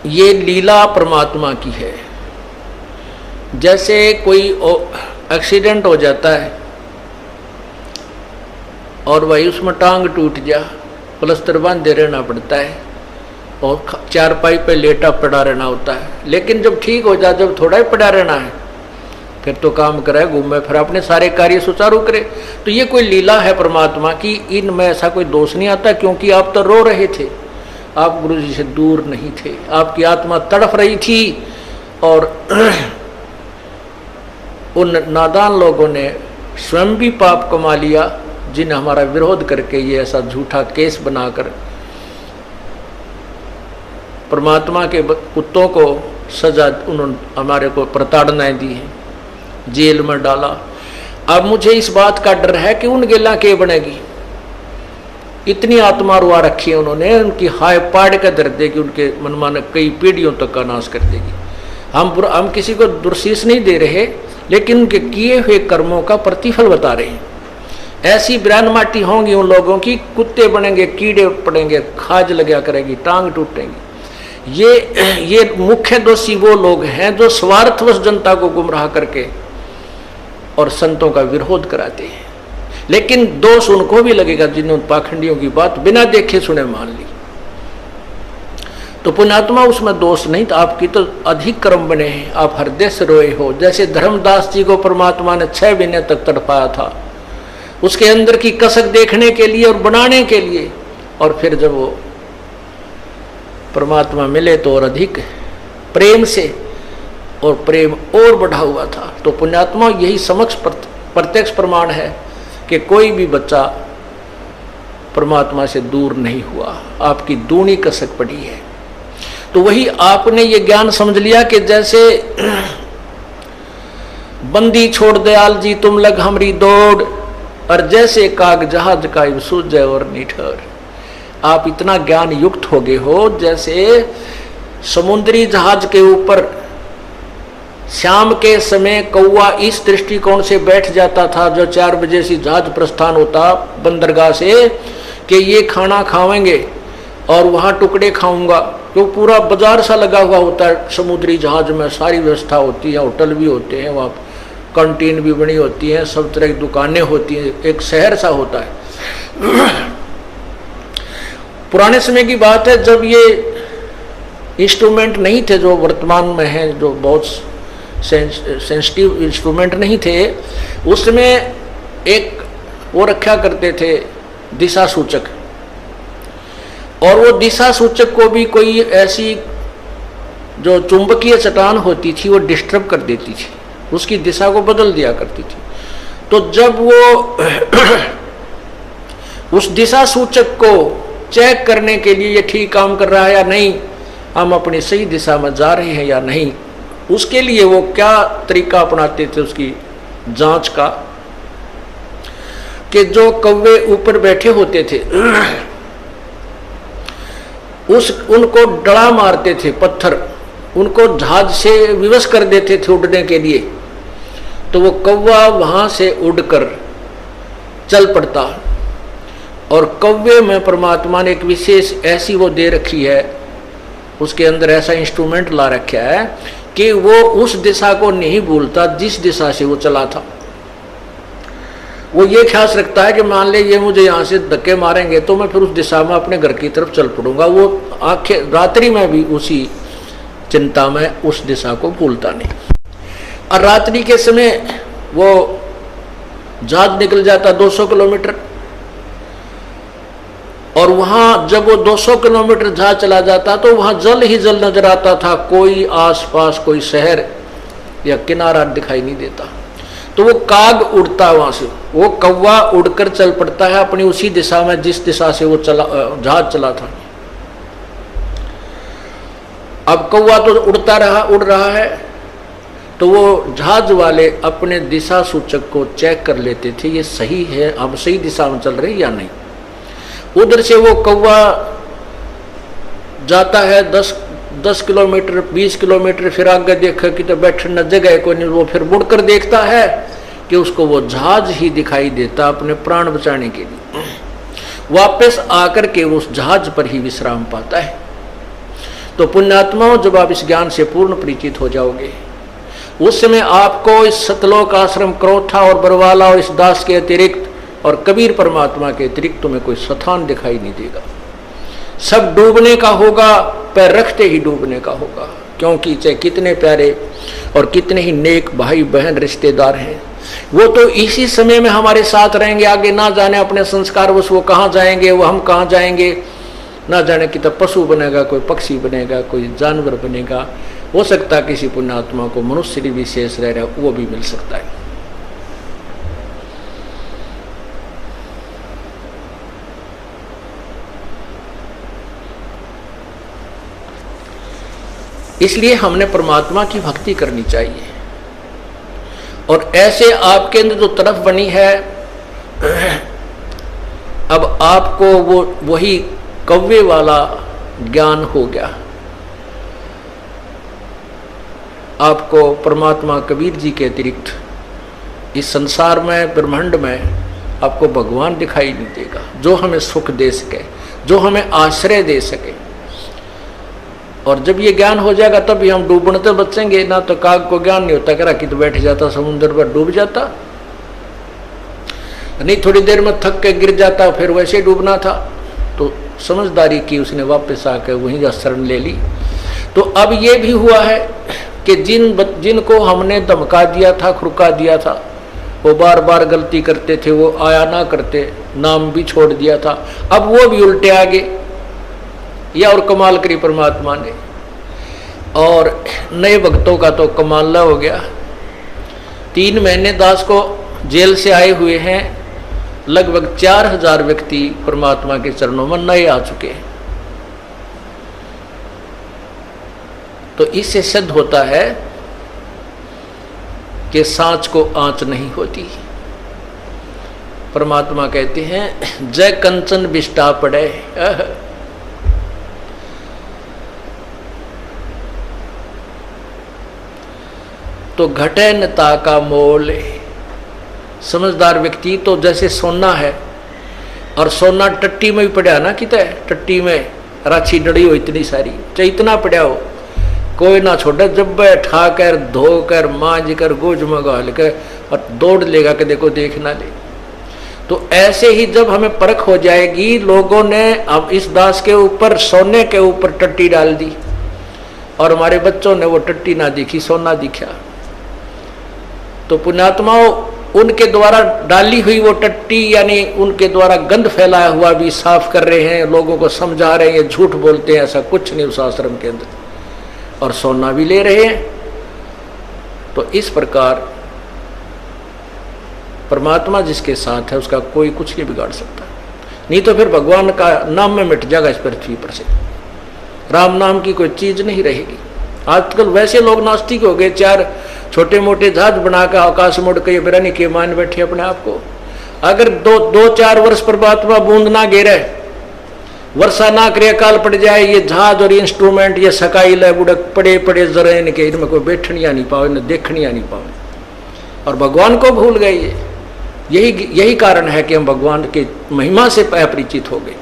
ये लीला परमात्मा की है। जैसे कोई एक्सीडेंट हो जाता है और भाई उसमें टांग टूट जा, प्लास्टर बांधे रहना पड़ता है और चारपाई पे लेटा पड़ा रहना होता है, लेकिन जब ठीक हो जाए, जब थोड़ा ही पड़ा रहना है, फिर तो काम करे, घूमे, फिर अपने सारे कार्य सुचारू करे। तो ये कोई लीला है परमात्मा की, इनमें ऐसा कोई दोष नहीं आता। क्योंकि आप तो रो रहे थे, आप गुरु जी से दूर नहीं थे, आपकी आत्मा तड़फ रही थी और उन नादान लोगों ने स्वयं भी पाप कमा लिया, जिन्हें हमारा विरोध करके ये ऐसा झूठा केस बनाकर परमात्मा के कुत्तों को सजा उन्होंने हमारे को प्रताड़नाएं दी है, जेल में डाला। अब मुझे इस बात का डर है कि उन गेला के बनेगी, इतनी आत्मा रुआ रखी है उन्होंने, उनकी हाय पाड़ का दर देगी, उनके मनमान कई पीढ़ियों तक का नाश कर देगी। हम किसी को दुर्शीष नहीं दे रहे, लेकिन उनके किए हुए कर्मों का प्रतिफल बता रहे हैं। ऐसी बिरान माटी होंगी उन लोगों की, कुत्ते बनेंगे, कीड़े पड़ेंगे, खाज लगा करेगी, टांग टूटेंगी। ये मुख्य दोषी वो लोग हैं जो स्वार्थवश जनता को गुमराह करके और संतों का विरोध कराते हैं। लेकिन दोष उनको भी लगेगा जिन्होंने पाखंडियों की बात बिना देखे सुने मान ली। तो पुण्यात्मा उसमें दोष नहीं था, आपकी तो अधिक कर्म बने हैं, आप हृदय से रोए हो। जैसे धर्मदास जी को परमात्मा ने 6 महीने तक तड़पाया था, उसके अंदर की कसक देखने के लिए और बनाने के लिए, और फिर जब वो परमात्मा मिले तो और अधिक प्रेम से, और प्रेम और बढ़ा हुआ था। तो पुण्यात्मा यही समक्ष प्रत्यक्ष प्रमाण है कि कोई भी बच्चा परमात्मा से दूर नहीं हुआ, आपकी दूनी कसक पड़ी है। तो वही आपने ये ज्ञान समझ लिया कि जैसे बंदी छोड़ दयाल जी तुम लग हमरी दौड़, और जैसे काग जहाज का सूझ और निठर। आप इतना ज्ञान युक्त हो गए हो, जैसे समुद्री जहाज के ऊपर शाम के समय कौवा इस दृष्टिकोण से बैठ जाता था, जो 4 बजे से जहाज प्रस्थान होता बंदरगाह से, कि ये खाना खाएंगे और वहाँ टुकड़े खाऊंगा। तो पूरा बाजार सा लगा हुआ होता है समुद्री जहाज में, सारी व्यवस्था होती है, होटल भी होते हैं, वहाँ कैंटीन भी बनी होती है, सब तरह की दुकानें होती हैं, एक शहर सा होता है। पुराने समय की बात है जब ये इंस्ट्रूमेंट नहीं थे जो वर्तमान में हैं, जो बहुत सेंसिटिव इंस्ट्रूमेंट नहीं थे, उसमें एक वो रखा करते थे दिशा सूचक, और वो दिशा सूचक को भी कोई ऐसी जो चुंबकीय चट्टान होती थी वो डिस्टर्ब कर देती थी, उसकी दिशा को बदल दिया करती थी। तो जब वो उस दिशा सूचक को चेक करने के लिए ये ठीक काम कर रहा है या नहीं, हम अपनी सही दिशा में जा रहे हैं या नहीं, उसके लिए वो क्या तरीका अपनाते थे उसकी जांच का, कि जो कौवे ऊपर बैठे होते थे उनको डड़ा मारते थे पत्थर, उनको जहाज से विवश कर देते थे उड़ने के लिए, तो वो कौवा वहां से उड़कर चल पड़ता। और कौवे में परमात्मा ने एक विशेष ऐसी वो दे रखी है, उसके अंदर ऐसा इंस्ट्रूमेंट ला रखा है कि वो उस दिशा को नहीं भूलता जिस दिशा से वो चला था। वो ये ख्याल रखता है कि मान ले ये मुझे यहाँ से धक्के मारेंगे तो मैं फिर उस दिशा में अपने घर की तरफ चल पड़ूंगा। वो आंखें रात्रि में भी उसी चिंता में उस दिशा को भूलता नहीं। और रात्रि के समय वो जहाज निकल जाता 200 किलोमीटर, और वहां जब वो 200 किलोमीटर जहाज चला जाता तो वहां जल ही जल नजर आता था, कोई आसपास कोई शहर या किनारा दिखाई नहीं देता। तो वो काग उड़ता वहां से, वो कौवा उड़कर चल पड़ता है अपनी उसी दिशा में जिस दिशा से वो जहाज चला था। अब कौवा तो उड़ रहा है, तो वो जहाज वाले अपने दिशा सूचक को चेक कर लेते थे, ये सही है, हम सही दिशा में चल रहे या नहीं। उधर से वो कौवा जाता है 10 किलोमीटर 20 किलोमीटर, फिर आगे देखा कि तो बैठने जगह को नहीं, वो फिर मुड़कर देखता है कि उसको वो जहाज ही दिखाई देता अपने प्राण बचाने के लिए। वापस आकर के वो उस जहाज पर ही विश्राम पाता है। तो पुण्यात्माओं, जब आप इस ज्ञान से पूर्ण परिचित हो जाओगे, उस समय आपको इस सतलोक आश्रम क्रोथा और बरवाला और इस दास के अतिरिक्त और कबीर परमात्मा के अतिरिक्त तुम्हें कोई स्थान दिखाई नहीं देगा। सब डूबने का होगा, पैर रखते ही डूबने का होगा, क्योंकि चाहे कितने प्यारे और कितने ही नेक भाई बहन रिश्तेदार हैं, वो तो इसी समय में हमारे साथ रहेंगे। आगे ना जाने अपने संस्कार वो कहाँ जाएंगे, वो हम कहाँ जाएंगे, ना जाने कि तब पशु बनेगा, कोई पक्षी बनेगा, कोई जानवर बनेगा। हो सकता है किसी पुण्यात्मा को मनुष्य भी विशेष रह रहा, वो भी मिल सकता है। इसलिए हमने परमात्मा की भक्ति करनी चाहिए। और ऐसे आपके अंदर जो तरफ बनी है, अब आपको वो वही कव्वे वाला ज्ञान हो गया। आपको परमात्मा कबीर जी के अतिरिक्त इस संसार में, ब्रह्मांड में आपको भगवान दिखाई नहीं देगा, जो हमें सुख दे सके, जो हमें आश्रय दे सके। और जब ये ज्ञान हो जाएगा तब भी हम डूबने तो बचेंगे ना। तो काग को ज्ञान नहीं होता, कह रहा कि तो बैठ जाता समुद्र पर, डूब जाता नहीं, थोड़ी देर में थक के गिर जाता, फिर वैसे डूबना था। तो समझदारी की उसने, वापस आकर वहीं शरण ले ली। तो अब ये भी हुआ है कि जिनको हमने धमका दिया था, खुरका दिया था, वो बार बार गलती करते थे, वो आया ना करते, नाम भी छोड़ दिया था, अब वो भी उल्टे आगे। या और कमाल करी परमात्मा ने। और नए भक्तों का तो कमाल हो गया। 3 महीने दास को जेल से आए हुए हैं, लगभग 4000 व्यक्ति परमात्मा के चरणों में नए आ चुके हैं। तो इससे सिद्ध होता है कि सांच को आंच नहीं होती। परमात्मा कहते हैं, जय कंचन बिष्टा पड़े। तो घटे नता का मोल। समझदार व्यक्ति तो जैसे सोना है, और सोना टट्टी में भी पड़ा ना, कितना टट्टी में राछी डड़ी हो इतनी सारी, चाहे इतना पड़ा हो, कोई ना छोड़े, जब ठा कर धो कर मांझ कर गोज मंगा लेकर और दौड़ लेगा कि देखो देख ना ले। तो ऐसे ही जब हमें परख हो जाएगी, लोगों ने अब इस दास के ऊपर, सोने के ऊपर टट्टी डाल दी, और हमारे बच्चों ने वो टट्टी ना दिखी, सोना दिखा। तो पुण्यात्माओं, उनके द्वारा डाली हुई वो टट्टी, यानी उनके द्वारा गंध फैलाया हुआ भी साफ कर रहे हैं, लोगों को समझा रहे हैं, झूठ बोलते हैं, ऐसा कुछ नहीं उस आश्रम के अंदर, और सोना भी ले रहे हैं। तो इस प्रकार परमात्मा जिसके साथ है उसका कोई कुछ नहीं बिगाड़ सकता। नहीं तो फिर भगवान का नाम में मिट जाएगा इस पृथ्वी पर से, राम नाम की कोई चीज नहीं रहेगी। आजकल वैसे लोग नास्तिक हो गए, 4 छोटे मोटे जहाज बनाकर आकाश मुड़ के बिरानी के मान बैठे अपने आप को। अगर 2-4 वर्ष परमात्मा बूंद ना गिरे, वर्षा ना करे, अकाल पड़ जाए, ये जहाज और इंस्ट्रूमेंट, ये सकाई ले बुड़क पड़े पड़े जरे इनके, इनमें कोई बैठनिया नहीं पावे, न देखनिया नहीं पावे, और भगवान को भूल गए। यही कारण है कि हम भगवान की महिमा से अपरिचित हो गए।